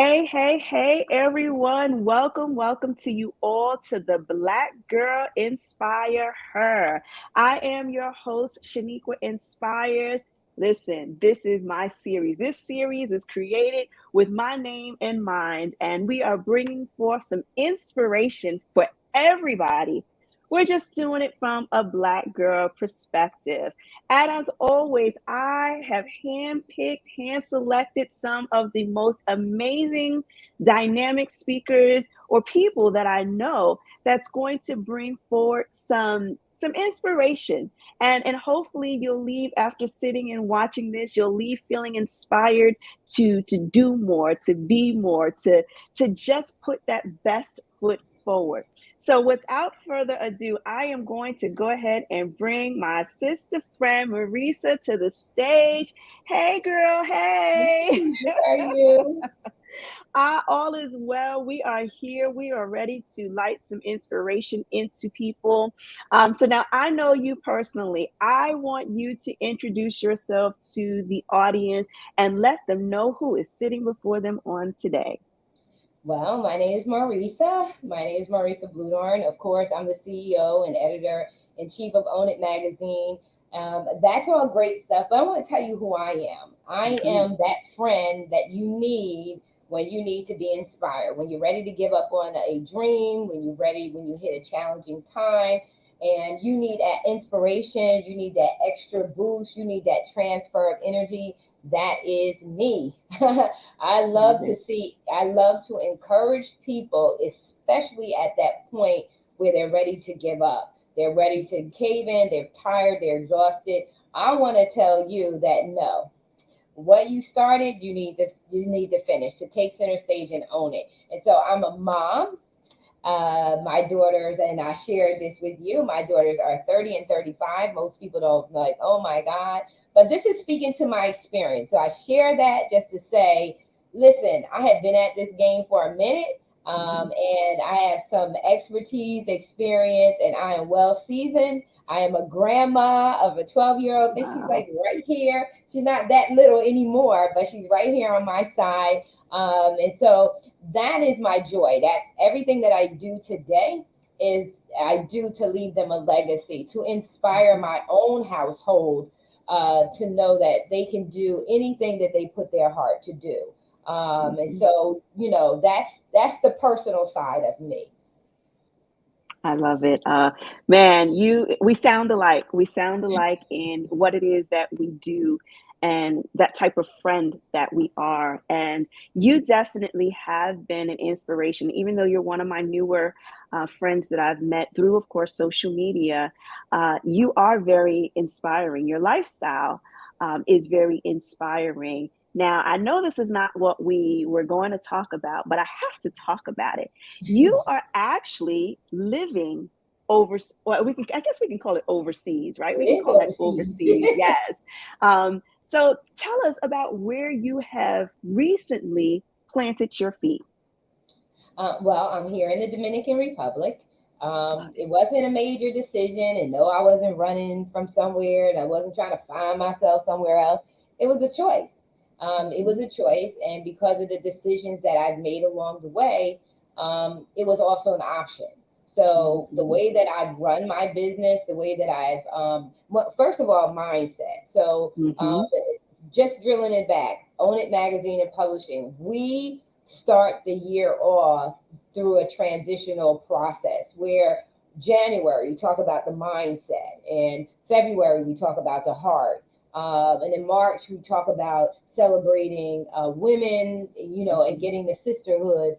Hey, everyone. Welcome to you all to the Black Girl Inspire Her. I am your host, Sheniqua Inspires. Listen, this is my series. This series is created with my name in mind, and we are bringing forth some inspiration for everybody. We're just doing it from a Black girl perspective. And as always, I have handpicked, hand selected some of the most amazing, dynamic speakers or people that I know that's going to bring forward some inspiration. And hopefully you'll leave after sitting and watching this, you'll leave feeling inspired to do more, to be more, to just put that best foot forward. So without further ado, I am going to go ahead and bring my sister friend Marissa to the stage. Hey girl, hey. How are you? All is well. We are here. We are ready to light some inspiration into people. So now I know you personally. I want you to introduce yourself to the audience and let them know who is sitting before them on today. Well, my name is Marissa. My name is Marissa Bloedoorn. Of course, I'm the CEO and editor in chief of Own It magazine. That's all great stuff. But I want to tell you who I am. I Mhm. am that friend that you need when you need to be inspired, when you're ready to give up on a dream, when you hit a challenging time, and you need that inspiration, you need that extra boost, you need that transfer of energy. That is me. Love it. I love to encourage people, especially at that point where they're ready to give up. They're ready to cave in, they're tired, they're exhausted. I want to tell you that no, what you started, you need to finish, to take center stage and own it. And so I'm a mom. My daughters, and I shared this with you, my daughters are 30 and 35. Most people don't like, oh my God. But this is speaking to my experience. So I share that just to say, listen, I have been at this game for a minute. Mhm. And I have some expertise, experience, and I am well seasoned. I am a grandma of a 12-year-old. And she's Wow. like right here. She's not that little anymore, but she's right here on my side. And so that is my joy. That everything that I do today is I do to leave them a legacy, to inspire Mhm. my own household to know that they can do anything that they put their heart to do. And Mhm. so, that's the personal side of me. I love it. Man, we sound alike. We sound alike in what it is that we do and that type of friend that we are. And you definitely have been an inspiration, even though you're one of my newer friends that I've met through, of course, social media. You are very inspiring. Your lifestyle is very inspiring. Now, I know this is not what we were going to talk about, but I have to talk about it. You are actually living over, well, I guess we can call it overseas, right? It We can is call that overseas. overseas, yes. So tell us about where you have recently planted your feet. Well, I'm here in the Dominican Republic. Love It wasn't a major decision, and no, I wasn't running from somewhere, and I wasn't trying to find myself somewhere else. It was a choice. It was it. a choice, and because of the decisions that I've made along the way, it was also an option. So the Mhm. way that I've run my business, the way that well, first of all, mindset. So Mhm. just drilling it back, Own It Magazine and Publishing, we start the year off through a transitional process where January, we talk about the mindset, and February, we talk about the heart. And in March, we talk about celebrating women, and Mhm. getting the sisterhood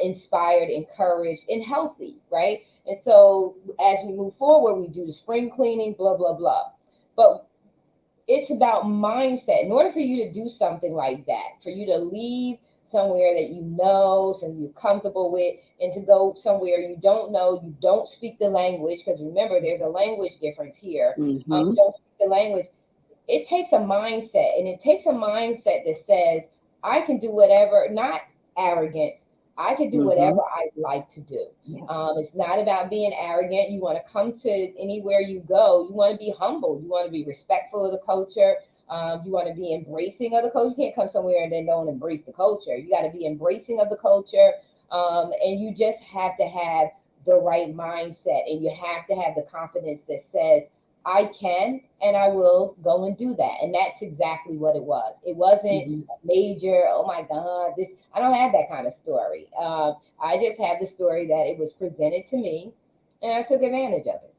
inspired, encouraged, and healthy, right? And so as we move forward, we do the spring cleaning, blah, blah, blah. But it's about mindset. In order for you to do something like that, for you to leave somewhere that you know, some you're comfortable with, and to go somewhere you don't know, you don't speak the language, because remember, there's a language difference here. You Mhm. don't speak the language. It takes a mindset, and it takes a mindset that says, I can do whatever, not arrogance. I can do whatever Mhm. I like to do. Yes. It's not about being arrogant. You want to come to anywhere you go. You want to be humble. You want to be respectful of the culture. You want to be embracing of the culture. You can't come somewhere and then don't embrace the culture. You got to be embracing of the culture. And you just have to have the right mindset, and you have to have the confidence that says, I can and I will go and do that. And that's exactly what it was. It wasn't Mhm. a major, oh my God, this, I don't have that kind of story. I just have the story that it was presented to me and I took advantage of it.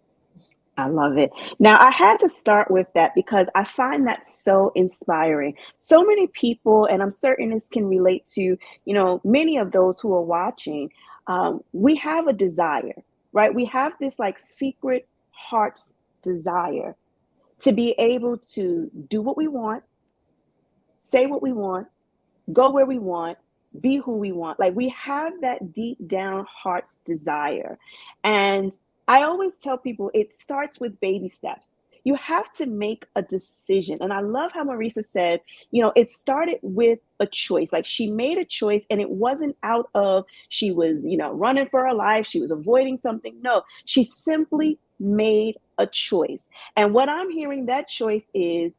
I love it. Now, I had to start with that because I find that so inspiring. So many people, and I'm certain this can relate to, many of those who are watching. We have a desire, right? We have this like secret heart's desire to be able to do what we want, say what we want, go where we want, be who we want. Like we have that deep down heart's desire. And I always tell people it starts with baby steps. You have to make a decision. And I love how Marissa said, it started with a choice. Like she made a choice and it wasn't out of she was, running for her life, she was avoiding something. No, she simply made a choice. And what I'm hearing that choice is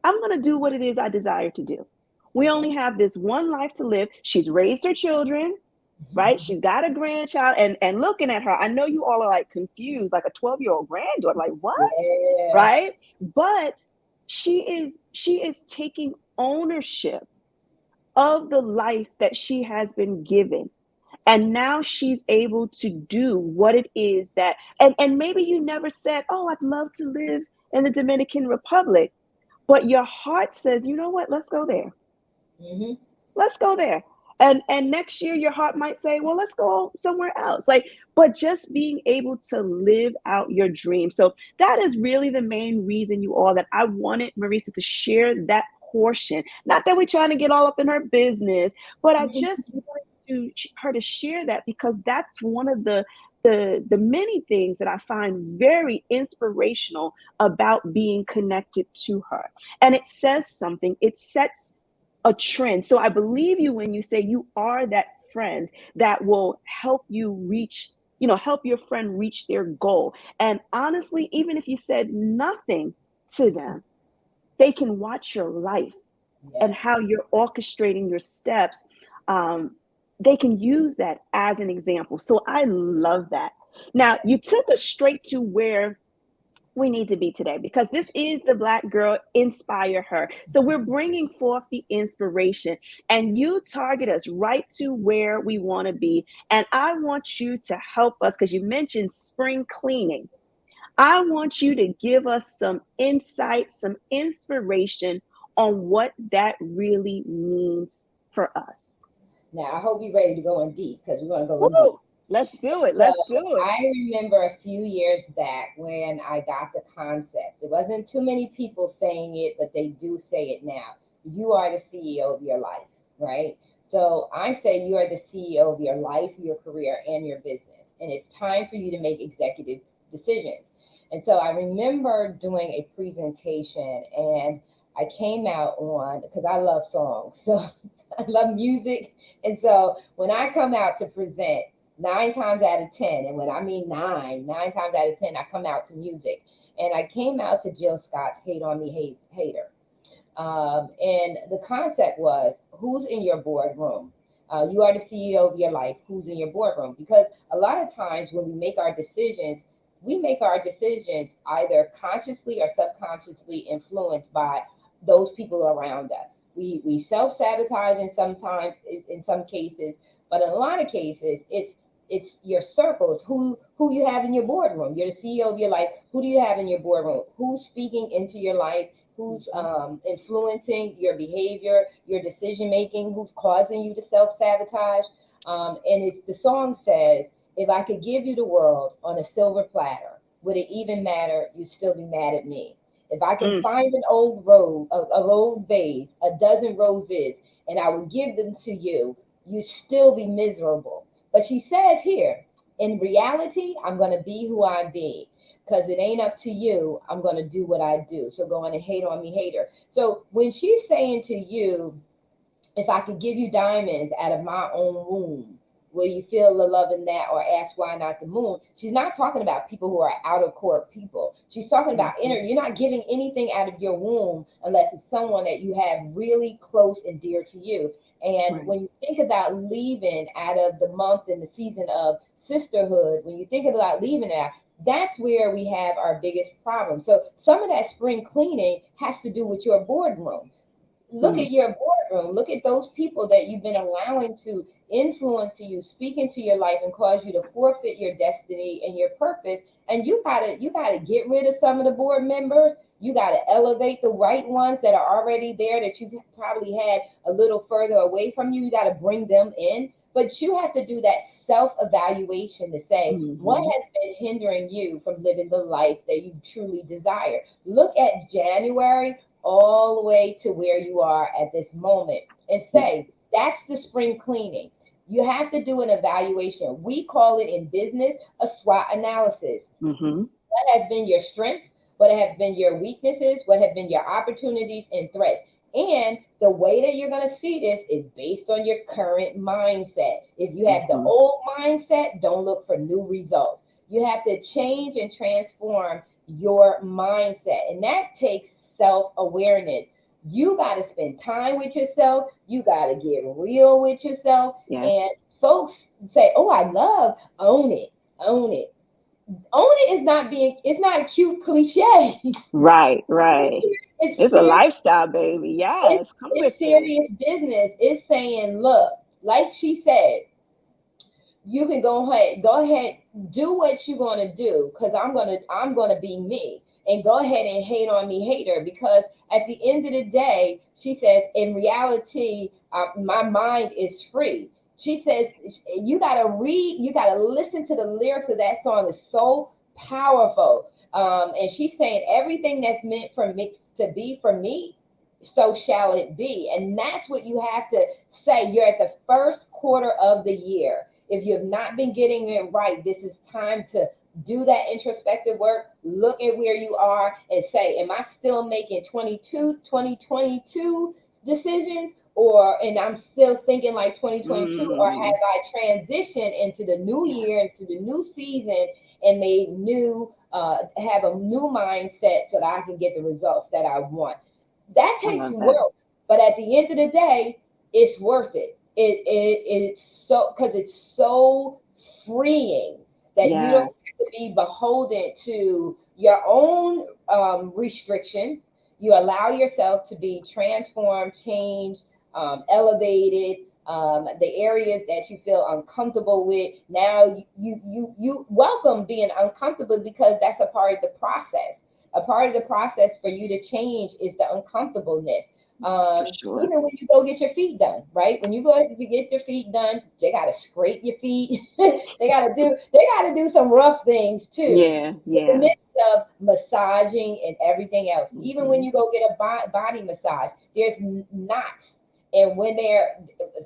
I'm going to do what it is I desire to do. We only have this one life to live. She's raised her children, right? She's got a grandchild. And looking at her, I know you all are like confused, like a 12-year-old granddaughter, like what? Yeah. Right? But she is taking ownership of the life that she has been given. And now she's able to do what it is that, and maybe you never said, oh, I'd love to live in the Dominican Republic. But your heart says, you know what? Let's go there. Mm-hmm. Let's go there. And next year your heart might say, well, let's go somewhere else. Like, but just being able to live out your dream. So that is really the main reason, you all, that I wanted Marissa to share that portion. Not that we're trying to get all up in her business, but I just wanted her to share that because that's one of the many things that I find very inspirational about being connected to her. And it says something. It sets a trend. So I believe you when you say you are that friend that will help you reach, help your friend reach their goal. And honestly, even if you said nothing to them, they can watch your life and Yes. how you're orchestrating your steps. They can use that as an example. So I love that. Now, Yes. you took us straight to where we need to be today because this is the Black Girl Inspire Her. So we're bringing forth the inspiration and you target us right to where we want to be. And I want you to help us because you mentioned spring cleaning. I want you to give us some insight, some inspiration on what that really means for us. Now, I hope you're ready to go in deep because we're going to go in deep. Woo! Let's do it. So Let's do it. I remember a few years back when I got the concept. There wasn't too many people saying it, but they do say it now. You are the CEO of your life, right? So I say you are the CEO of your life, your career, and your business. And it's time for you to make executive decisions. And so I remember doing a presentation and I came out on because I love songs. So I love music. And so when I come out to present, 9 times out of 10, and when I mean nine times out of 10, I come out to music. And I came out to Jill Scott's Hate on Me, Hater. And the concept was who's in your boardroom? You are the CEO of your life. Who's in your boardroom? Because a lot of times when we make our decisions either consciously or subconsciously influenced by those people around us. We self sabotage in some cases, but in a lot of cases, it's your circles, who you have in your boardroom. You're the CEO of your life. Who do you have in your boardroom? Who's speaking into your life? Who's Mhm. influencing your behavior, your decision making? Who's causing you to self sabotage? And it's the song says, "If I could give you the world on a silver platter, would it even matter? You'd still be mad at me. If I can Mm, find an old rose, of old vase, a dozen roses, and I would give them to you, you'd still be miserable." But she says here, in reality, I'm going to be who I be because it ain't up to you. I'm going to do what I do. So go on and hate on me, hater. So when she's saying to you, if I could give you diamonds out of my own womb, will you feel the love in that, or ask why not the moon? She's not talking about people who are out of court people. She's talking about inner. You're not giving anything out of your womb unless it's someone that you have really close and dear to you. And Right. when you think about leaving out of the month and the season of sisterhood, when you think about leaving out, that's where we have our biggest problem. So some of that spring cleaning has to do with your boardroom. Look Mm. at your boardroom. Look at those people that you've been allowing to influence you, speak into your life, and cause you to forfeit your destiny and your purpose. And you gotta get rid of some of the board members. You gotta elevate the right ones that are already there that you probably had a little further away from you. You gotta bring them in. But you have to do that self evaluation to say, what Mm-hmm. has been hindering you from living the life that you truly desire? Look at January all the way to where you are at this moment and Yes. say, that's the spring cleaning. You have to do an evaluation. We call it in business a SWOT analysis. Mm-hmm. What have been your strengths? What have been your weaknesses? What have been your opportunities and threats? And the way that you're going to see this is based on your current mindset. If you have the Mm-hmm. old mindset, don't look for new results. You have to change and transform your mindset, and that takes self awareness. You got to spend time with yourself. You got to get real with yourself. And Yes. folks say, "Oh, I love own it, own it." Own it is not being, it's not a cute cliche. Right. Right. It's It's a serious. lifestyle, baby. It's Yes. Come with it's it. serious business. It's saying, look, like she said, you can go ahead, do what you're gonna do, because I'm gonna be me. And go ahead and hate on me, hater, because at the end of the day, she says, in reality, my mind is free. She says, you gotta listen to the lyrics of that song. Is so powerful. And she's saying everything that's meant for me to be for me, so shall it be. And that's what you have to say. You're at the first quarter of the year. If you have not been getting it right, this is time to do that introspective work. Look at where you are and say, am I still making 2022 decisions? Or, and I'm still thinking like 2022, or have Mm. I transitioned into the new year, Yes. into the new season, and made new, have a new mindset so that I can get the results that I want? That I takes love that. work, but at the end of the day, it's worth it. It's so, because it's so freeing that you don't Yes. have to be beholden to your own restrictions. You allow yourself to be transformed, changed, elevated. The areas that you feel uncomfortable with, now you welcome being uncomfortable, because that's a part of the process. A part of the process for you to change is the uncomfortableness. For sure. Even when you go get your feet done, right? When you go to get your feet done, they gotta scrape your feet. They gotta do some rough things too. Yeah. In the Yeah. midst of massaging and everything else, even when Mm-hmm. you go get a body massage, there's knots, and when they're,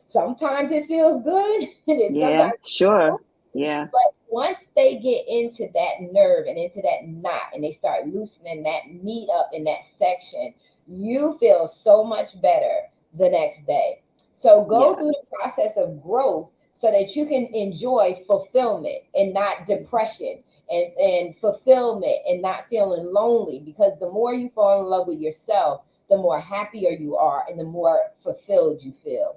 sometimes it feels good, and Yeah. sometimes Sure. Yeah. but once they get into that nerve and into that knot, and they start loosening that meat up in that section, you feel so much better the next day. So go Yeah. through the process of growth so that you can enjoy fulfillment and not depression, and fulfillment and not feeling lonely, because the more you fall in love with yourself, the more happier you are and the more fulfilled you feel.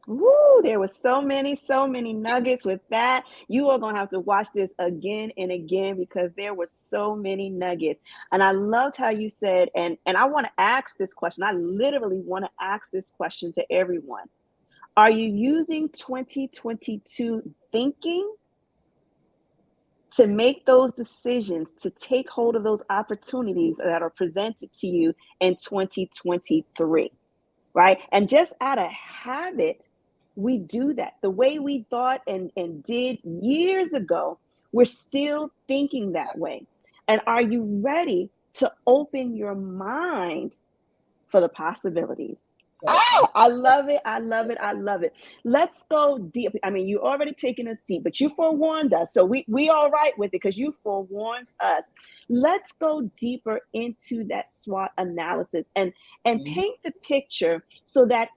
Woo, there were so many nuggets with that. You are going to have to watch this again and again because there were so many nuggets. And I loved how you said, and I want to ask this question. I literally want to ask this question to everyone. Are you using 2022 thinking to make those decisions, to take hold of those opportunities that are presented to you in 2023? Right? And just out of habit, we do that. The way we thought and did years ago, we're still thinking that way. And are you ready to open your mind for the possibilities? So, Oh, I love it. I love it. I love it. Let's go deep. I mean, you already taken us deep, but you forewarned us. So we all right with it because you forewarned us. Let's go deeper into that SWOT analysis and paint the picture so that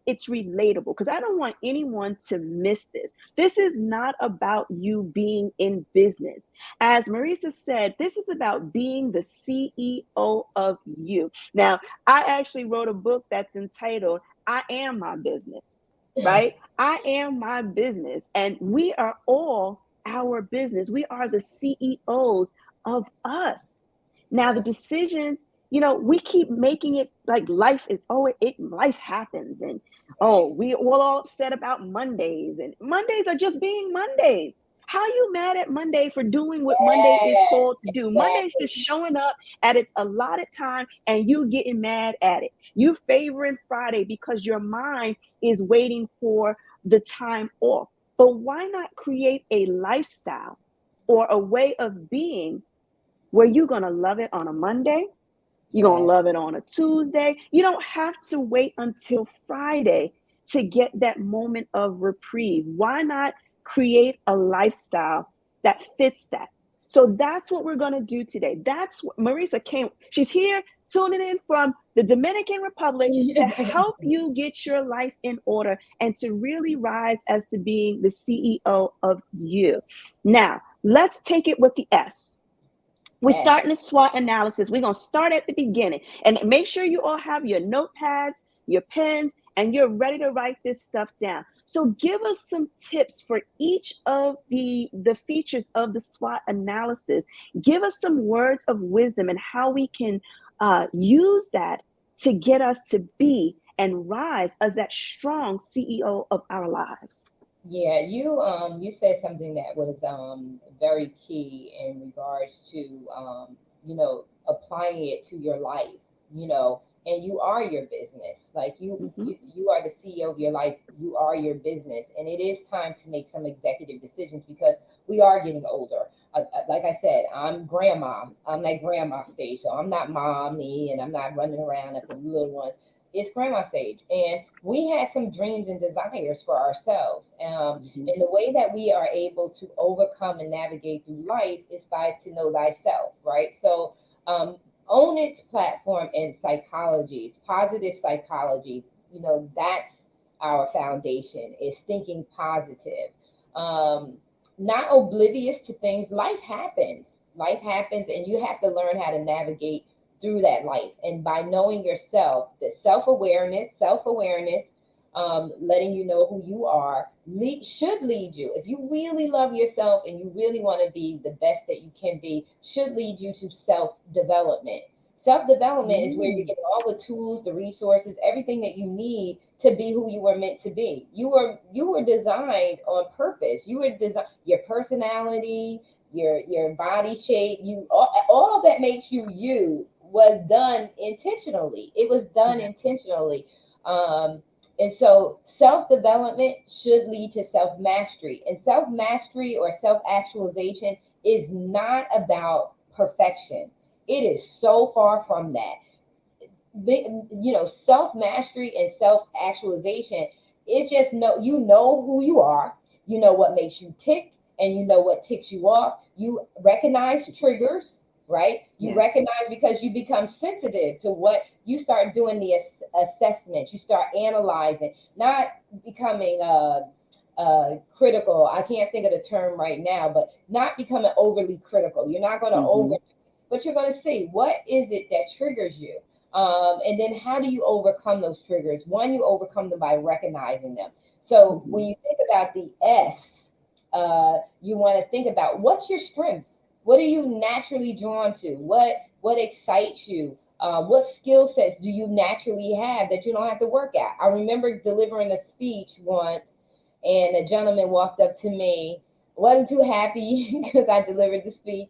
it's relatable because I don't want anyone to miss this. This is not about you being in business. As Marissa said, this is about being the CEO of you. Now, I actually wrote a book that's entitled I Am My Business, right? I am my business, and we are all our business. We are the CEOs of us. Now, the decisions, we keep making it like life is, life happens. And, we all upset about Mondays, and Mondays are just being Mondays. How you mad at Monday for doing what Monday is Yes, called to do? Monday's just exactly. showing up at its allotted time and you getting mad at it. You favoring Friday because your mind is waiting for the time off. But why not create a lifestyle or a way of being where you're going to love it on a Monday? You're going to Yes. love it on a Tuesday. You don't have to wait until Friday to get that moment of reprieve. Why not create a lifestyle that fits that? So that's what we're going to do today. That's what Marissa came. She's here tuning in from the Dominican Republic to help you get your life in order and to really rise as to being the CEO of you. Now, let's take it with the S. We're Yes. starting the SWOT analysis. We're going to start at the beginning and make sure you all have your notepads, your pens, and you're ready to write this stuff down. So give us some tips for each of the features of the SWOT analysis. Give us some words of wisdom and how we can use that to get us to be and rise as that strong CEO of our lives. Yeah, you said something that was very key in regards to applying it to your life, and you are your business. Like Mm-hmm. you are the CEO of your life. You are your business, and it is time to make some executive decisions because we are getting older. Like I said, I'm grandma. I'm at grandma stage, so I'm not mommy, and I'm not running around after the little ones. It's grandma stage, and we had some dreams and desires for ourselves. Mm-hmm. And the way that we are able to overcome and navigate through life is by to know thyself, right? So, own its platform in psychology, positive psychology. That's our foundation. Is thinking positive, um, not oblivious to things. Life happens. Life happens, and you have to learn how to navigate through that life. And by knowing yourself, the self awareness, letting you know who you are, should lead you. If you really love yourself and you really want to be the best that you can be, should lead you to self development. Self development is where you Mm-hmm. get all the tools, the resources, everything that you need to be who you were meant to be. You were designed on purpose. You were designed your personality, your body shape, all that makes you you was done intentionally. It was done Yes. intentionally. Um, and so self development should lead to self mastery. And self mastery or self actualization is not about perfection. It is so far from that. Self mastery and self actualization is just know who you are, you know what makes you tick, and you know what ticks you off. You recognize triggers, right? You Yes. recognize because you become sensitive to what you start doing the assessments, you start analyzing, not becoming critical. I can't think of the term right now, but not becoming overly critical. You're not going to Mm-hmm. but you're going to see what is it that triggers you. And then how do you overcome those triggers? One, you overcome them by recognizing them. So Mm-hmm. when you think about the S, you want to think about what's your strengths. What are you naturally drawn to? What excites you? What skill sets do you naturally have that you don't have to work at? I remember delivering a speech once, and a gentleman walked up to me, wasn't too happy because I delivered the speech,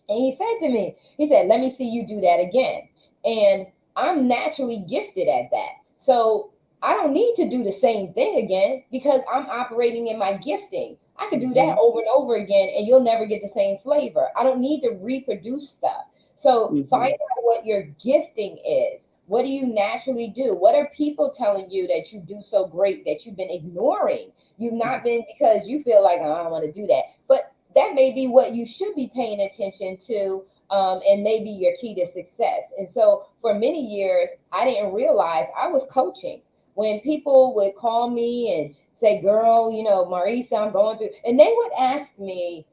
and he said to me, he said, "Let me see you do that again." And I'm naturally gifted at that. So I don't need to do the same thing again because I'm operating in my gifting. I could do Mm-hmm. that over and over again and you'll never get the same flavor. I don't need to reproduce stuff. So Mm-hmm. find out what your gifting is. What do you naturally do? What are people telling you that you do so great that you've been ignoring? You've not Yes. been because you feel like, oh, I don't want to do that. But that may be what you should be paying attention to, and maybe your key to success. And so for many years, I didn't realize I was coaching. when people would call me and say, girl, Marissa, I'm going through, and they would ask me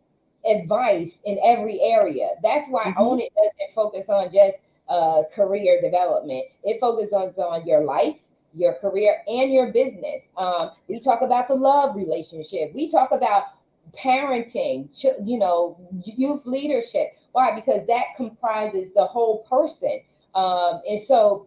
advice in every area. That's why Mm-hmm. Own It doesn't focus on just career development. It focuses on your life, your career, and your business. We talk Yes. about the love relationship. We talk about parenting, youth leadership. Why? Because that comprises the whole person. And so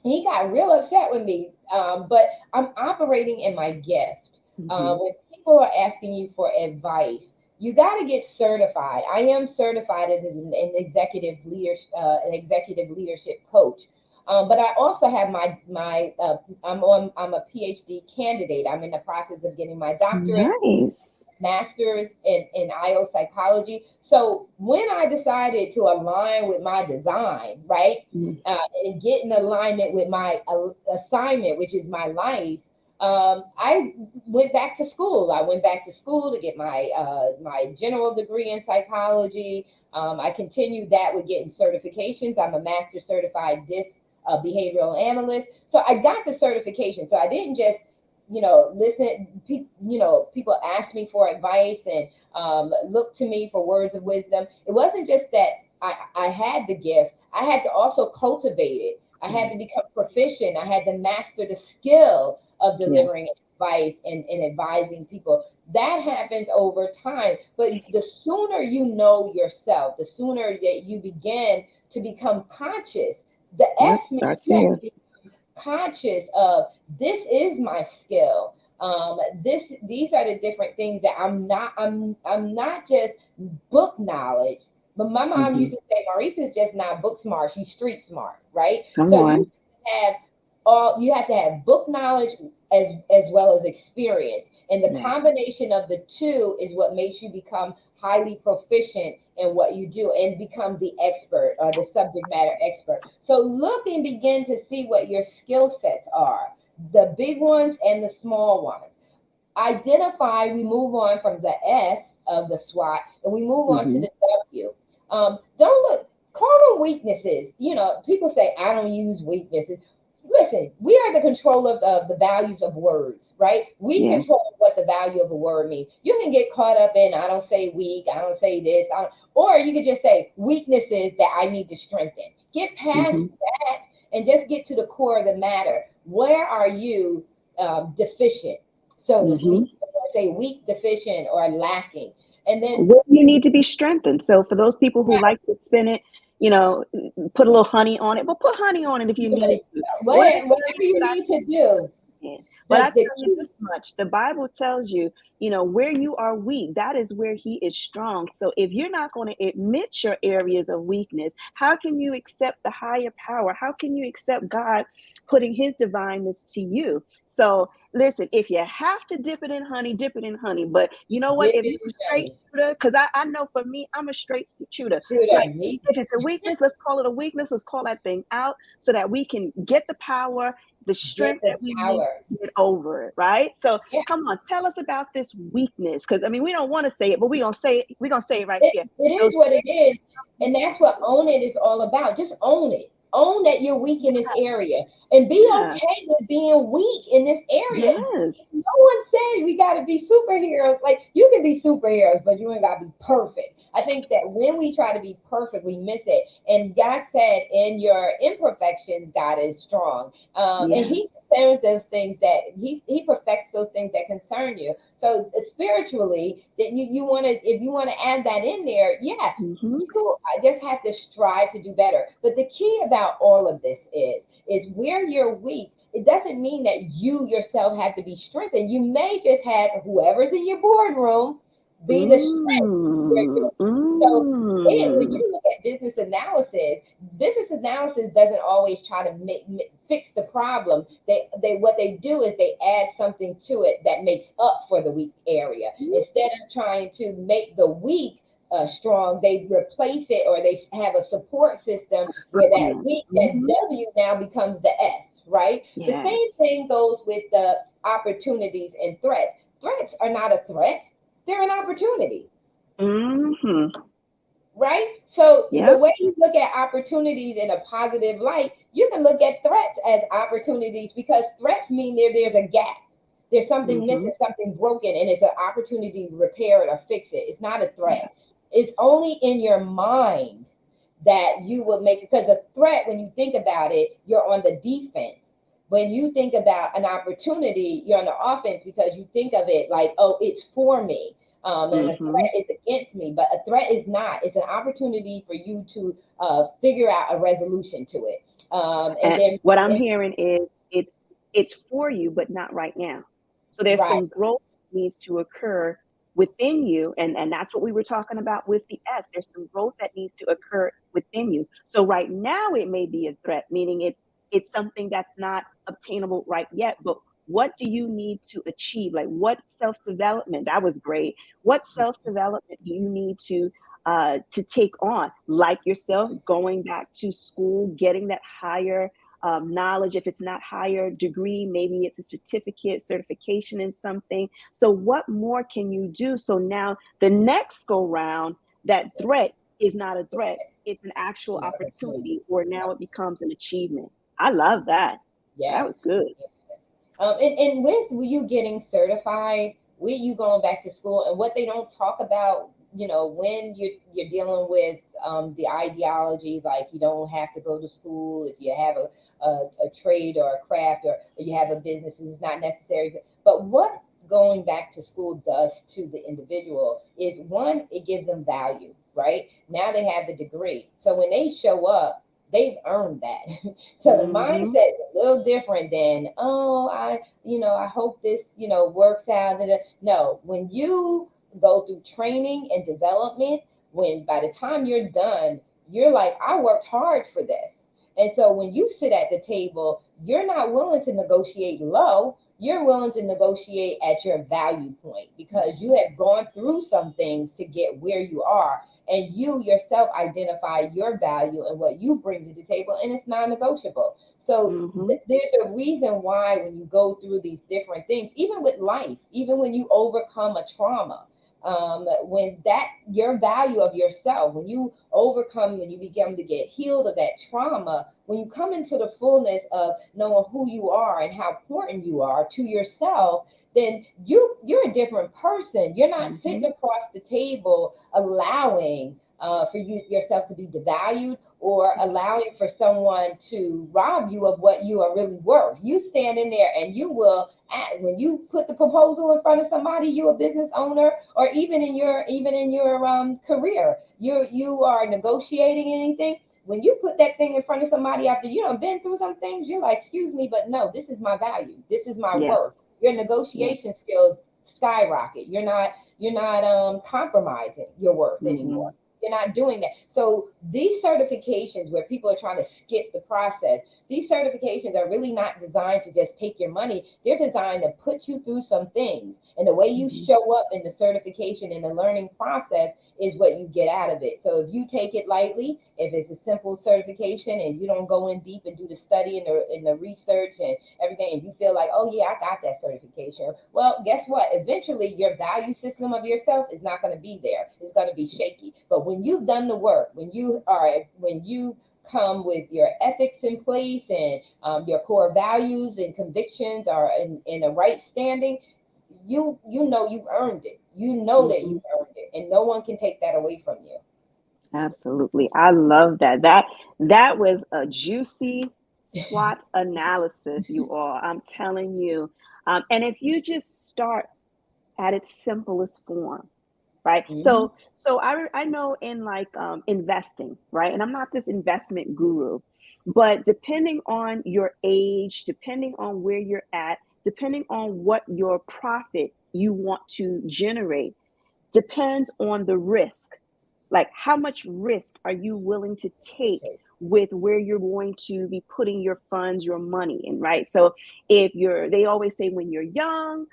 he got real upset with me. But I'm operating in my gift. Mm-hmm. When people are asking you for advice, you got to get certified. I am certified as an executive leadership coach. But I also have I'm a PhD candidate. I'm in the process of getting my doctorate, Nice. master's in IO psychology. So when I decided to align with my design, right, Mm. and get in alignment with my assignment, which is my life, I went back to school. I went back to school to get my general degree in psychology. I continued that with getting certifications. I'm a master certified DISC behavioral analyst. So I got the certification. So I didn't just listen, people ask me for advice and look to me for words of wisdom. It wasn't just that I had the gift, I had to also cultivate it. I had to become Yes. proficient. I had to master the skill of Yes. delivering advice and advising people. That happens over time. But the sooner you know yourself, the sooner that you begin to become conscious, the Yep. S means Starts you have there. to be conscious of this is my skill. These are the different things that I'm not just book knowledge, but my mom Mm-hmm. used to say Marissa's just not book smart, she's street smart, right? Come So you on. have you have to have book knowledge as well as experience, and the Yes. combination of the two is what makes you become highly proficient in what you do and become the expert or the subject matter expert. So look and begin to see what your skill sets are, the big ones and the small ones. Identify, we move on from the S of the SWOT and we move on to Mm-hmm. the W. Don't look, call them weaknesses. People say, I don't use weaknesses. Listen, we are the control of the values of words, right? We Yeah. control what the value of a word means. You can get caught up in, I don't say weak, I don't say this, or you could just say weaknesses that I need to strengthen. Get past Mm-hmm. that and just get to the core of the matter. Where are you deficient, so to Mm-hmm. speak? Say weak, deficient, or lacking. And then Where you need to be strengthened. So for those people who like to spin it, you know, put a little honey on it. Well, put honey on it if you need to. What whatever you should I need to do, in. But I the tell you key. this much, the Bible tells you, where you are weak, that is where he is strong. So if you're not going to admit your areas of weakness, how can you accept the higher power? How can you accept God putting his divineness to you? So listen, if you have to dip it in honey, dip it in honey. But you know what? Dip If you're it in a straight honey. shooter, because I know for me, I'm a straight shooter. Shooter, Like me. if it's a weakness, let's call it a weakness. Let's call that thing out so that we can get the power, the Get strength the that we need power. to get over it, right? So Yeah. come on, tell us about this weakness. Because I mean, we don't want to say it, but we're gonna say it, we're gonna say it right it, here. it Those is what it is. And that's what weaknesses. own it is all about. Just own it. Own that you're weak in this area and be Yeah. okay with being weak in this area. Yes. No one said we got to be superheroes. Like, you can be superheroes, but you ain't got to be perfect. I think that when we try to be perfect, we miss it. And God said, in your imperfections, God is strong. And Yeah. He concerns those things that He perfects those things that concern you. So spiritually, that you want to, if you want to add that in there, yeah, Mm-hmm. you just have to strive to do better. But the key about all of this is where you're weak. It doesn't mean that you yourself have to be strengthened. You may just have whoever's in your boardroom be the strength where Mm, you're weak. So when mm. you look at business analysis doesn't always try to fix the problem. They what they do is they add something to it that makes up for the weak area. Instead of trying to make the weak strong, they replace it, or they have a support system where Supplement. that Mm-hmm. W now becomes the S, right? The same Yes. thing goes with the opportunities and threats. Threats are not a threat, they're an opportunity. Mm-hmm. right? So the Yeah. way you look at opportunities in a positive light, you can look at threats as opportunities, because threats mean there's a gap. There's something Mm-hmm. missing, something broken, and it's an opportunity to repair it or fix it. It's not a threat. Yes. It's only in your mind that you will make it, because a threat, when you think about it, you're on the defense. When you think about an opportunity, you're on the offense, because you think of it like, oh, it's for me. And a Mm-hmm. threat is against me, but a threat is not. It's an opportunity for you to figure out a resolution to it. And And then, what I'm and, hearing is it's for you, but not right now. So there's right, some growth that needs to occur within you, and that's what we were talking about with the S. There's some growth that needs to occur within you. So right now it may be a threat, meaning it's something that's not obtainable right yet, but what do you need to achieve? Like what self-development? That was great. What self-development do you need to take on, like yourself, going back to school, getting that higher knowledge. If it's not higher degree, maybe it's a certificate, certification in something. So, what more can you do? So now the next go round, that threat is not a threat, it's an actual the opportunity. opportunity, or now it becomes an achievement. I love that. That Yes. was good. Yes. And with you getting certified, with you going back to school, and what they don't talk about, when you're dealing with the ideology, like you don't have to go to school if you have a trade or a craft, or you have a business, it's not necessary. But what going back to school does to the individual is, one, it gives them value, right? Now they have the degree. So when they show up, they've earned that. So the Mm-hmm. mindset is a little different than, oh, I hope this, works out. No, when you go through training and development, when by the time you're done, you're like, I worked hard for this. And so when you sit at the table, you're not willing to negotiate low. You're willing to negotiate at your value point, because you have gone through some things to get where you are, and you yourself identify your value and what you bring to the table, and it's non-negotiable. So Mm-hmm. there's a reason why, when you go through these different things, even with life, even when you overcome a trauma, when that your value of yourself, when you overcome, when you begin to get healed of that trauma, when you come into the fullness of knowing who you are and how important you are to yourself, then you're a different person. You're not Mm-hmm. sitting across the table allowing for you yourself to be devalued, or Yes. allowing for someone to rob you of what you are really worth. You stand in there and you will when you put the proposal in front of somebody, you a business owner, or even in your career, you are negotiating anything. When you put that thing in front of somebody after you done been through some things, you're like, excuse me, but no, this is my value. This is my worth. Yes. Your negotiation Yes. skills skyrocket. You're not compromising your worth Mm-hmm. anymore. You're not doing that. So these certifications, where people are trying to skip the process, these certifications are really not designed to just take your money. They're designed to put you through some things. And the way you Mm-hmm. show up in the certification and the learning process is what you get out of it. So if you take it lightly, if it's a simple certification and you don't go in deep and do the study and the research and everything, and you feel like, oh yeah, I got that certification. Well, guess what? Eventually your value system of yourself is not going to be there. It's going to be shaky. But when you've done the work, when you come with your ethics in place, and your core values and convictions are in the right standing, you know you've earned it. You know that Mm-hmm. you've earned it, and no one can take that away from you. Absolutely. I love that. That was a juicy SWOT analysis, you all. I'm telling you. And if you just start at its simplest form, right? Mhm. So I know in like investing, right? And I'm not this investment guru, but depending on your age, depending on where you're at, depending on what your profit you want to generate, depends on the risk. Like, how much risk are you willing to take Okay. with where you're going to be putting your funds, your money in, right? So, if they always say when you're young,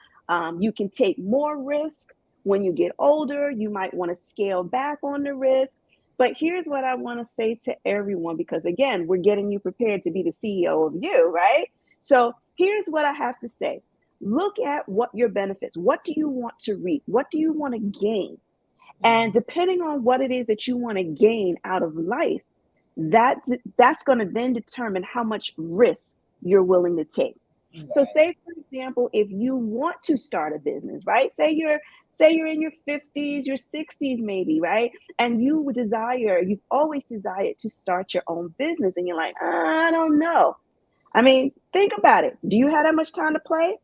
you can take more risk. When you get older, you might want to scale back on the risk. But here's what I want to say to everyone, because again, we're getting you prepared to be the CEO of you, right? So, here's what I have to say. Look at what your benefits, what do you want to reap? What do you want to gain? And depending on what it is that you want to gain out of life, that that's going to then determine how much risk you're willing to take. So Right. say for example, if you want to start a business, right? Say you're in your 50s, your 60s maybe, right? And you've always desired to start your own business and you're like, I don't know. I mean, think about it. Do you have that much time to play?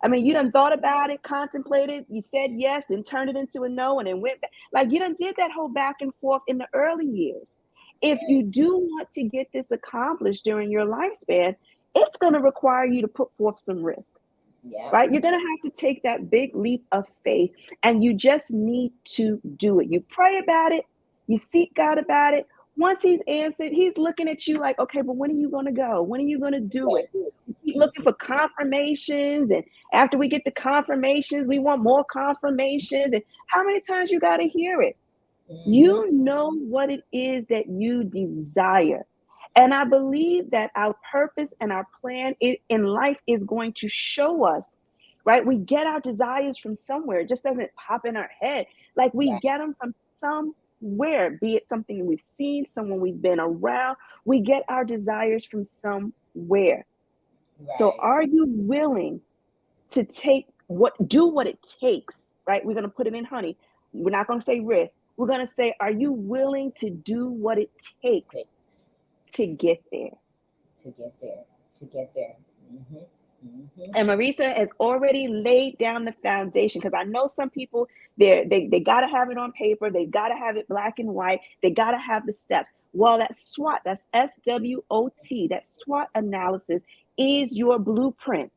I mean, you No. done thought about it, contemplated, you said yes, then turned it into a no, and then went back. Like you done did that whole back and forth in the early years. If Right. you do want to get this accomplished during your lifespan, it's going to require you to put forth some risk, Yeah. right? You're going to have to take that big leap of faith and you just need to do it. You pray about it, you seek God about it. Once he's answered, he's looking at you like, okay, but when are you going to go? When are you going to do it? You keep looking for confirmations. And after we get the confirmations, we want more confirmations. And how many times you got to hear it? Mm-hmm. You know what it is that you desire. And I believe that our purpose and our plan in life is going to show us, right? We get our desires from somewhere. It just doesn't pop in our head. Like we Right. get them from somewhere, be it something we've seen, someone we've been around. We get our desires from somewhere. So Right. are you willing to do what it takes, right? We're going to put it in honey. We're not going to say risk. We're going to say, are you willing to do what it takes To, to get there? to get there. To get there. Mm-hmm. Mm-hmm. And Marisa has already laid down the foundation because I know some people they got to have it on paper, they got to have it black and white, they got to have the steps. Well, that SWOT, that's SWOT, that SWOT analysis is your blueprint.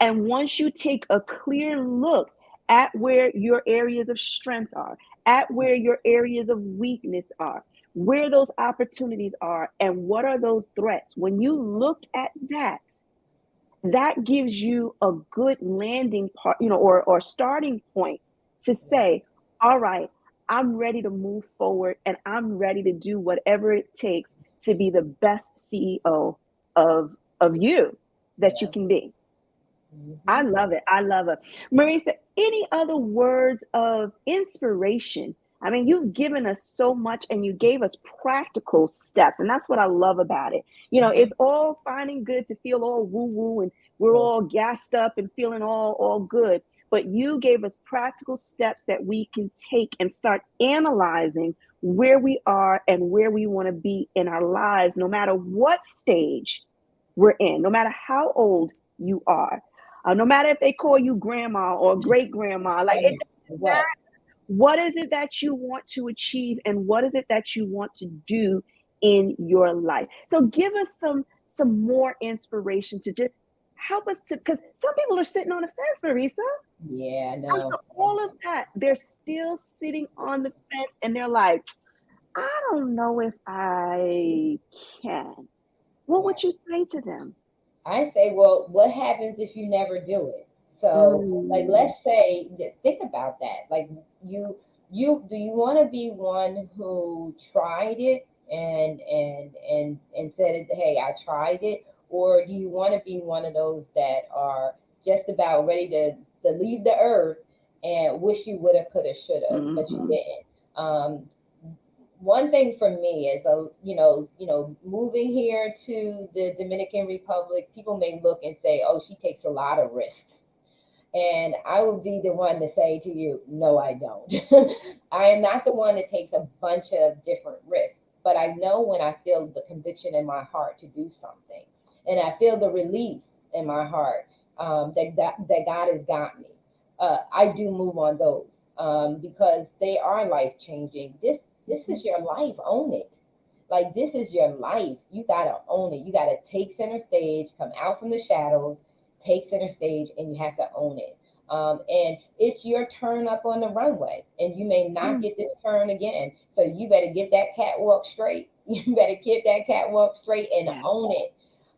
And once you take a clear look at where your areas of strength are, at where your areas of weakness are, where those opportunities are, and what are those threats, when you look at that, that gives you a good landing part, or starting point to Right. say, all right, I'm ready to move forward and I'm ready to do whatever it takes to be the best CEO of you that you Yeah. can be. I Mm-hmm. love it. I love it. Marisa, any other words of inspiration? I mean, you've given us so much and you gave us practical steps. And that's what I love about it. Mm-hmm. It's all fine and good to feel all woo woo and we're No. all gassed up and feeling all good. But you gave us practical steps that we can take and start analyzing where we are and where we want to be in our lives, no matter what stage we're in, no matter how old you are. No matter if they call you grandma or great grandma, like it Hey, doesn't matter. what? What is it that you want to achieve and what is it that you want to do in your life? So give us some more inspiration to just help us to, because some people are sitting on the fence, Marisa. Yeah, no. After all of that, they're still sitting on the fence and they're like, I don't know if I can. What would Right. you say to them? I say, well, what happens if you never do it? So, like, Mm, let's say, think about that. Like, you, do you want to be one who tried it and said, hey, I tried it, or do you want to be one of those that are just about ready to leave the earth and wish you woulda, coulda, shoulda, but you mhm, didn't? One thing for me is moving here to the Dominican Republic, people may look and say, "Oh, she takes a lot of risks," and I will be the one to say to you, "No, I don't. I am not the one that takes a bunch of different risks, but I know when I feel the conviction in my heart to do something, and I feel the release in my heart that God has got me. I do move on those because they are life changing. This mhm, is your life. Own it. Like this is your life. You gotta own it. You gotta take center stage, come out from the shadows, take center stage, and you have to own it. And it's your turn up on the runway, and you may not mm, get this turn again. So you better get that catwalk straight. You better get that catwalk straight and yes. own it.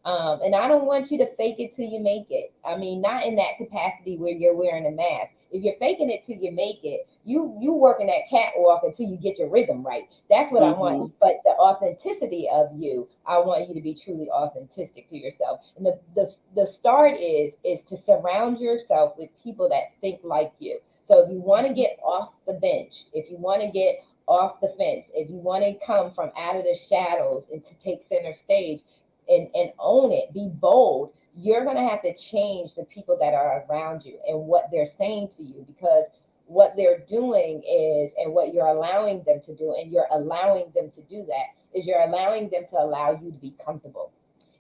And I don't want you to fake it till you make it. I mean, not in that capacity where you're wearing a mask. If you're faking it till you make it, you working that catwalk until you get your rhythm right. That's what I want. Mhm, But the authenticity of you, I want you to be truly authentic to yourself. And the start is to surround yourself with people that think like you. So if you want to get off the bench, if you want to get off the fence, if you want to come from out of the shadows and to take center stage and own it, be bold, you're going to have to change the people that are around you and what they're saying to you, because what they're doing is, and what you're allowing them to do, and you're allowing them to do that, is you're allowing them to allow you to be comfortable,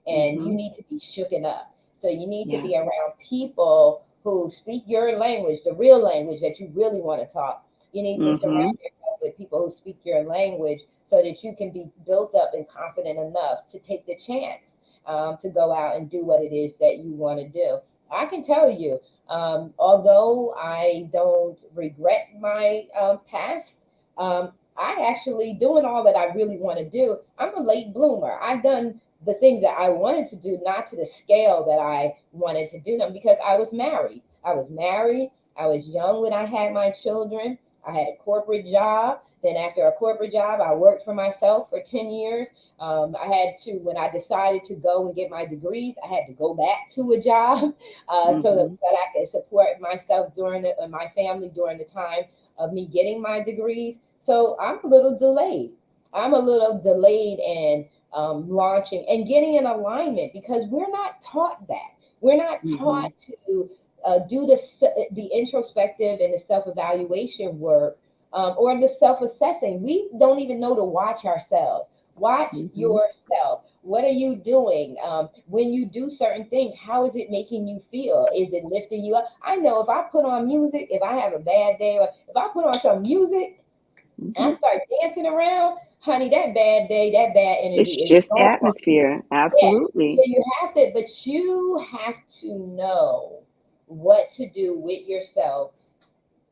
and you Mm-hmm. need to be shooken up. So you need to Yeah. be around people who speak your language, the real language that you really want to talk. You need to Mm-hmm. surround yourself with people who speak your language so that you can be built up and confident enough to take the chance, to go out and do what it is that you want to do. I can tell you, although I don't regret my past, I actually doing all that I really want to do. I'm a late bloomer. I've done the things that I wanted to do, not to the scale that I wanted to do them, because I was married. I was married. I was young when I had my children. I had a corporate job. Then after a corporate job, I worked for myself for 10 years. I had to, when I decided to go and get my degrees, I had to go back to a job Mm-hmm. that I could support myself during my family during the time of me getting my degrees. So I'm a little delayed. I'm a little delayed in launching and getting in alignment, because we're not taught that. We're not Mm-hmm. taught to do the introspective and the self evaluation work, or the self assessing. We don't even know to watch ourselves. Watch Mm-hmm. yourself. What are you doing when you do certain things? How is it making you feel? Is it lifting you up? I know if I put on music, if I have a bad day, or if I put on some music and Mm-hmm. I start dancing around, honey, that bad day, that bad It energy is shifts gone. atmosphere. Yeah. So Absolutely. you have to, but you have to know what to do with yourself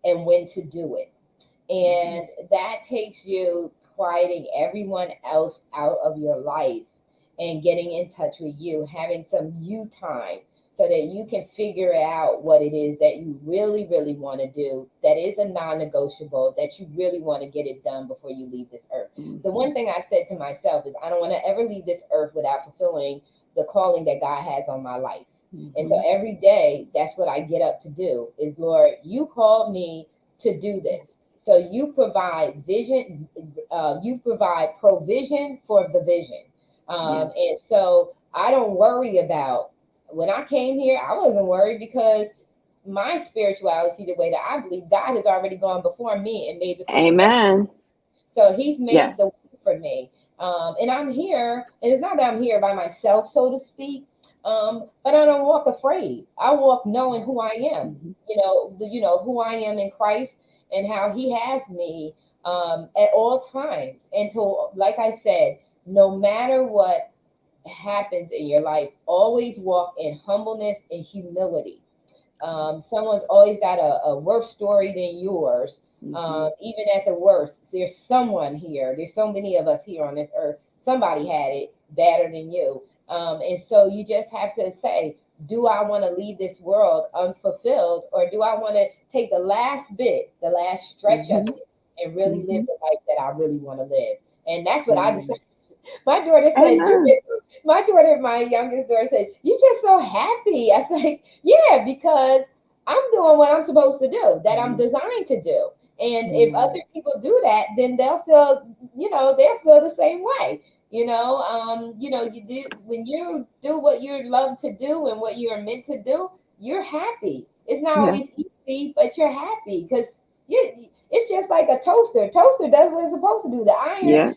and when to do it. Mm-hmm. And that takes you quieting everyone else out of your life and getting in touch with you, having some you time so that you can figure out what it is that you really, really want to do. That is a non negotiable, that you really want to get it done before you leave this earth. The Mm-hmm. one thing I said to myself is, I don't want to ever leave this earth without fulfilling the calling that God has on my life. And so Mm-hmm. every day, that's what I get up to do is, Lord, you called me to do this. Yes. So you provide vision, you provide provision for the vision. And Yes. so I don't worry about, when I came here, I wasn't worried, because my spirituality, the way that I believe, God has already gone before me and made the crooked way. Amen. So he's made the Yes. way for me. And I'm here, and it's not that I'm here by myself, so to speak. But I don't walk afraid. I walk knowing who I am. Mm-hmm. You know who I am in Christ, and how He has me at all times. And to, like I said, no matter what happens in your life, always walk in humbleness and humility. Someone's always got a worse story than yours. Mm-hmm. Even at the worst, there's someone here. There's so many of us here on this earth. Somebody had it better than you. And so you just have to say, do I want to leave this world unfulfilled, or do I want to take the last bit, the last stretch of Mm-hmm. it, and really live Mm-hmm. the life that I really want to live? And that's what I Amen. decided. My daughter said, "You Amen. just." My daughter, my youngest daughter, said, "You just so happy." I said, "Yeah, because I'm doing what I'm supposed to do, that I'm Mm-hmm. designed to do. And if Amen. other people do that, then they'll feel the same way. You do, when you do what you love to do and what you're meant to do, you're happy. It's not always Yes. easy, but you're happy, because it's just like a toaster. Toaster does what it's supposed to do. Yeah.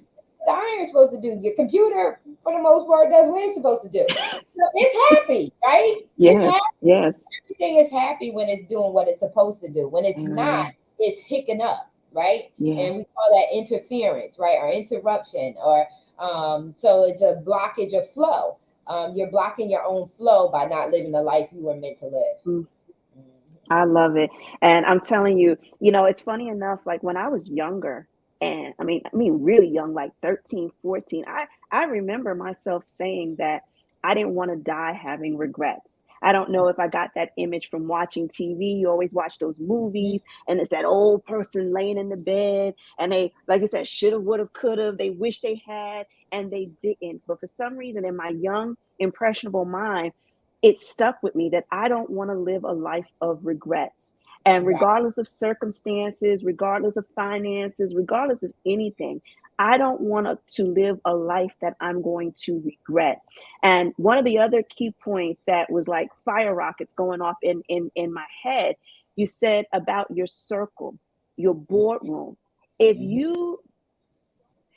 The iron is supposed to do. Your computer, for the most part, does what it's supposed to do. So it's happy, right? It's Yes. happy. Yes. Everything is happy when it's doing what it's supposed to do. When it's not, Amen. it's hicking up, right? Yeah. And we call that interference, right? Or interruption, or so it's a blockage of flow. You're blocking your own flow by not living the life you were meant to live. Mm, Mhm. I love it. And I'm telling you, it's funny enough, like when I was younger, and I mean really young, like 13, 14, I remember myself saying that I didn't want to die having regrets. I don't know if I got that image from watching TV. You always watch those movies, and it's that old person laying in the bed, and they, like I said, should have, would have, could have. They wish they had, and they didn't. But for some reason, in my young, impressionable mind, it stuck with me that I don't want to live a life of regrets. And Right. regardless of circumstances, regardless of finances, regardless of anything, I don't want to live a life that I'm going to regret. And one of the other key points that was like fire rockets going off in my head, you said about your circle, your boardroom. If Mhm. you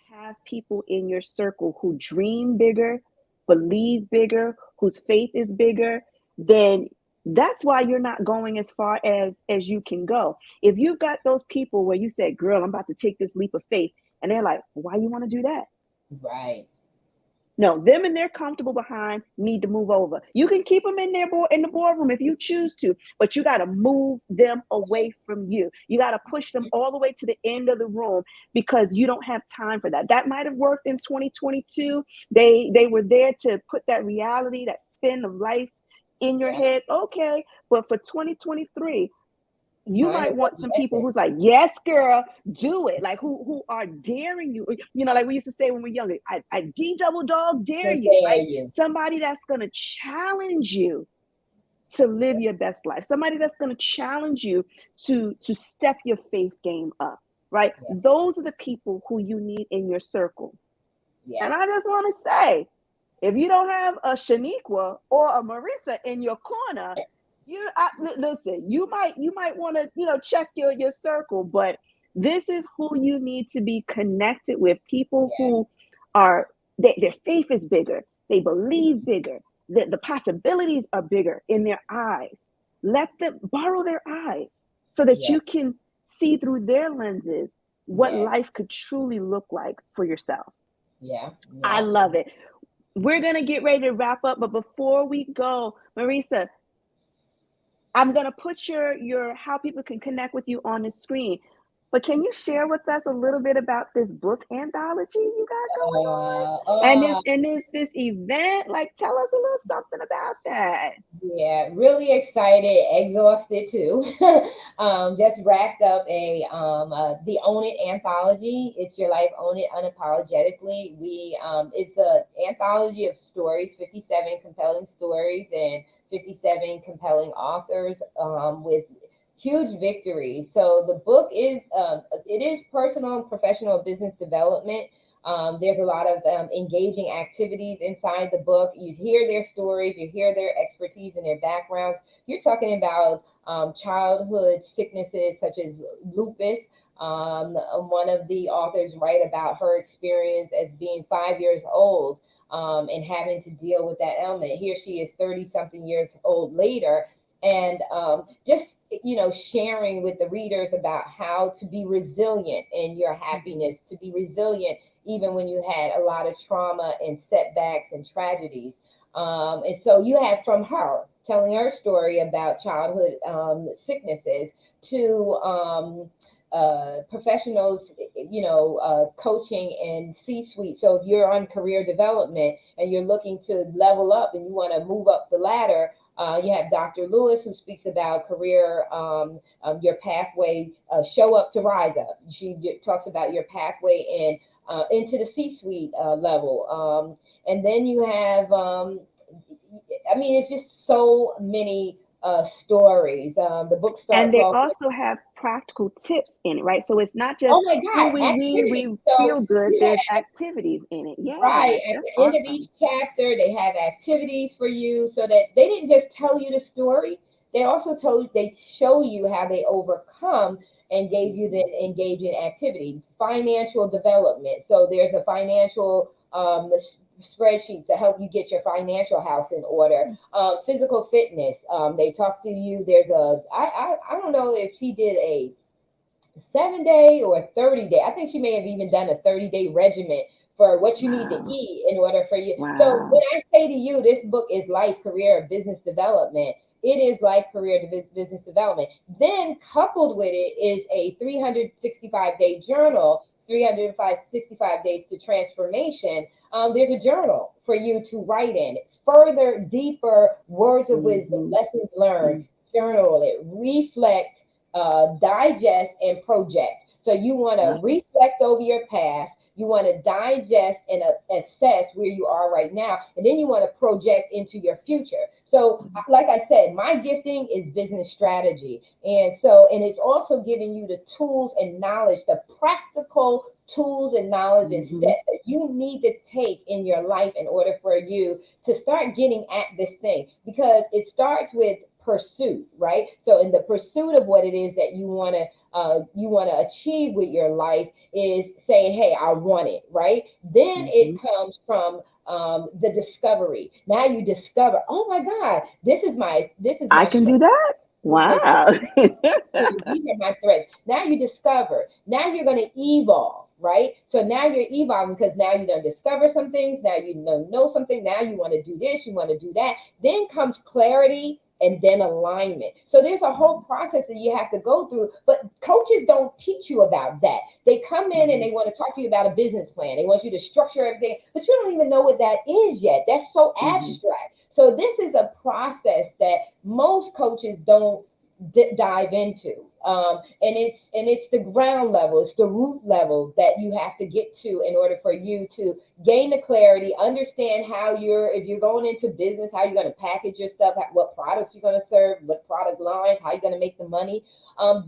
have people in your circle who dream bigger, believe bigger, whose faith is bigger, then that's why you're not going as far as you can go. If you've got those people where you say, "Girl, I'm about to take this leap of faith," and they're like, "Why you want to do that?" Right. No, them and their comfortable behind need to move over. You can keep them in their board in the boardroom if you choose to, but you got to move them away from you. You got to push them all the way to the end of the room because you don't have time for that. That might have worked in 2022. They were there to put that reality, that spin of life in your Yeah. head. Okay, but for 2023, you Time to might put want some people yes. who's like, yes, girl, do it. Like who are daring you. Like we used to say when we were younger, I D double dog dare So you, dare right? you. Somebody that's gonna challenge you to live your best life. Somebody that's gonna challenge you to step your faith game up, right? Yes. Those are the people who you need in your circle. And Yes. I just want to say, if you don't have a Sheniqua or a Marissa in your corner, listen. You might want to check your circle, but this is who you need to be connected with. People Yeah. who are their faith is bigger. They believe bigger. The possibilities are bigger in their eyes. Let them borrow their eyes so that Yes. you can see through their lenses what Yes. life could truly look like for yourself. Yeah. I Yeah. love it. We're going to get ready to wrap up, but before we go, Marissa, I'm going to put your how people can connect with you on the screen. But can you share with us a little bit about this book anthology you got going on? And Oh, this event, like tell us a little something about that. yeah, really excited, exhausted too. Just wrapped up the Own It anthology. It's your life, own it unapologetically. It's a anthology of stories, 57 compelling stories and 57 compelling authors with huge victories. So the book is it is personal, professional, business development. There's a lot of engaging activities inside the book. You hear their stories, you hear their expertise and their backgrounds. You're talking about childhood sicknesses such as lupus. One of the authors write about her experience as being 5 years old and having to deal with that ailment. Here she is 30 something years old later. And just sharing with the readers about how to be resilient in your Mhm. happiness, to be resilient even when you had a lot of trauma and setbacks and tragedies. And so you have from her telling her story about childhood sicknesses to professionals, coaching and C-suite. So if you're on career development and you're looking to level up and you want to move up the ladder, you have Dr. Lewis, who speaks about career, your pathway, show up to rise up. She talks about your pathway into the C-suite level. And then you have, I mean, it's just so many stories. The book And starts they off with, also have practical tips in it, right? So it's not just oh my here God, we read, activities. we So feel good. you There's activities in it. right. Yes, At that's the end of each awesome. chapter, they have activities for you so that they didn't just tell you the story. They show you how they overcome and gave you the Mhm. engaging activity. Financial development. So there's a financial spreadsheet to help you get your financial house in order. Physical fitness. They talk to you. I don't know if she did a 7 day or 30 day. I think she may have even done a 30-day regimen for what you need to Wow. eat in order for you. So when Wow. I say to you, this book is life, career, business development. It is life, career, business development. Then coupled with it is a 365-day journal, 365 days to transformation. There's a journal for you to write in further, deeper words of wisdom, Hmm. lessons learned. Journal it, digest, and project. So you want to reflect over your past. You want to digest and assess where you are right now, and then you want to project into your future. So, like I said, my gifting is business strategy. And it's also giving you the tools and knowledge, the practical tools and knowledge and Mm-hmm. steps that you need to take in your life in order for you to start getting at this thing, because it starts with pursuit, right? So in the pursuit of what it is that you want to achieve with your life is saying, hey, I want it, right? Then Mm-hmm. it comes from the discovery. Now you discover, oh my God, this is I my can do strength. that. This is Wow. these are my threats. Now you discover. Now you're going to evolve, right? So now you're evolving because now you're going to discover some things. Now you know something. Now you want to do this. You want to do that. Then comes clarity and then alignment. So there's a whole process that you have to go through. But coaches don't teach you about that. They come in and Mhm. they want to talk to you about a business plan. They want you to structure everything, but you don't even know what that is yet. That's so Mhm. abstract. So this is a process that most coaches don't dive into, and it's the ground level, it's the root level that you have to get to in order for you to gain the clarity, understand how if you're going into business, how you're going to package your stuff, what products you're going to serve, what product lines, how you're going to make the money.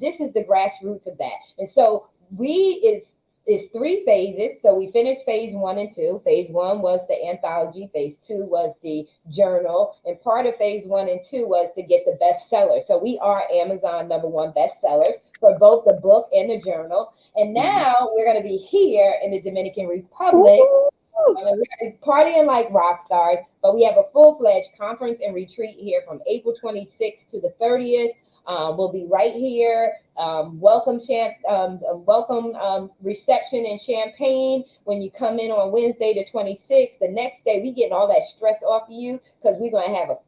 This is the grassroots of that. And so we is three phases. So we finished phase 1 and 2. Phase 1 was the anthology. Phase 2 was the journal. And part of phase 1 and 2 was to get the bestseller. So we are Amazon #1 bestsellers for both the book and the journal. And Mhm. now we're going to be here in the Dominican Republic. Ooh. I mean, we're partying like rock stars, but we have a full-fledged conference and retreat here from April 26th to the 30th. We'll be right here. Welcome reception and champagne when you come in on Wednesday the 26th. The next day, we getting all that stress off of you because we're going to have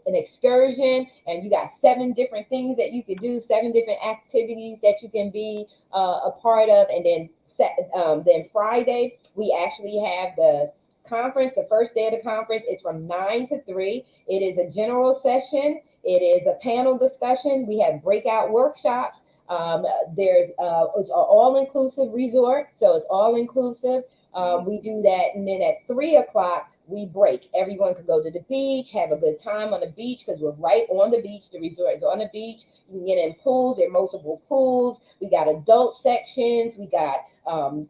an excursion, and you got 7 different things that you could do, 7 different activities that you can be a part of, and then Friday we actually have the conference. The first day of the conference is from 9 to 3. It is a general session. It is a panel discussion. We have breakout workshops. It's an all-inclusive resort, so it's all inclusive. Nice. We do that, and then at 3 o'clock we break. Everyone can go to the beach, have a good time on the beach because we're right on the beach. The resort is on the beach. You can get in pools. There are multiple pools. We got adult sections. We got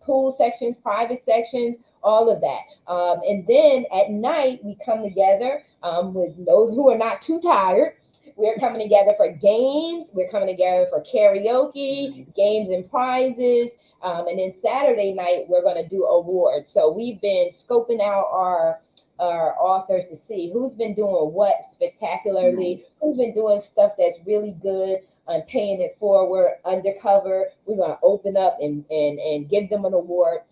pool sections, private sections, all of that. And then at night we come together with those who are not too tired. We're coming together for games. We're coming together for karaoke, Nice. games and prizes. And then Saturday night, we're going to do awards. So we've been scoping out our authors to see who's been doing what spectacularly, Nice. who's been doing stuff that's really good and paying it forward undercover. We're going to open up and give them an award.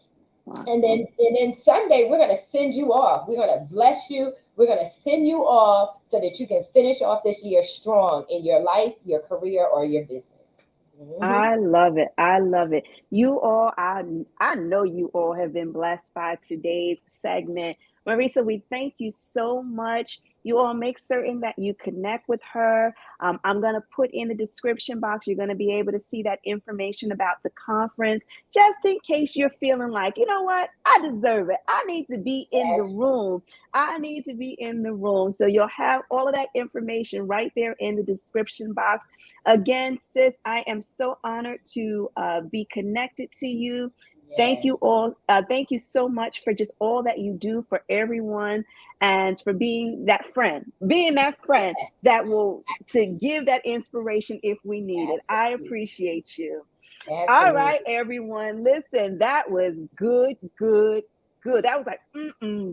Awesome. And then Sunday, we're going to send you off. We're going to bless you. We're going to send you off so that you can finish off this year strong in your life, your career, or your business. Mhm. I love it. I love it. You all, I know you all have been blessed by today's segment. Marissa, we thank you so much. You all make certain that you connect with her. I'm going to put in the description box. You're going to be able to see that information about the conference, just in case you're feeling like, you know what, I deserve it. I need to be in the Yes, room. I need to be in the room. So you'll have all of that information right there in the description box. Again, sis, I am so honored to be connected to you. Thank yes, you all. Thank you so much for just all that you do for everyone and for being that friend yes, that will to give that inspiration if we need it. I absolutely, appreciate you. All right, absolutely. everyone. Listen, that was good, good, good. That was like,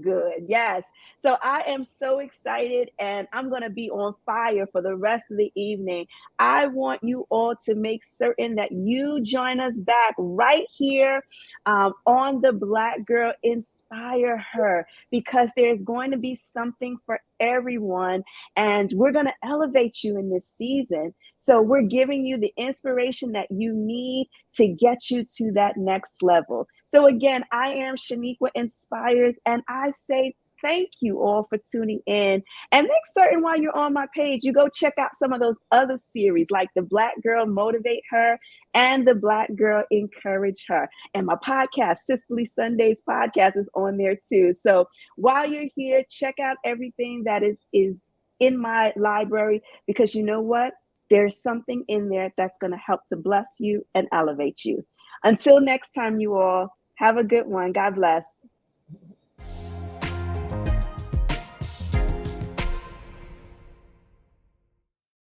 good. Yes. So I am so excited and I'm going to be on fire for the rest of the evening. I want you all to make certain that you join us back right here on the Black Girl Inspire Her, because there's going to be something for everyone and we're going to elevate you in this season. So we're giving you the inspiration that you need to get you to that next level. So again, I am Sheniqua Inspires, and I say thank you all for tuning in. And make certain while you're on my page, you go check out some of those other series like the Black Girl Motivate Her and the Black Girl Encourage Her. And my podcast, Sisterly Sundays podcast, is on there too. So while you're here, check out everything that is in my library, because you know what? There's something in there that's going to help to bless you and elevate you. Until next time, you all, have a good one. God bless.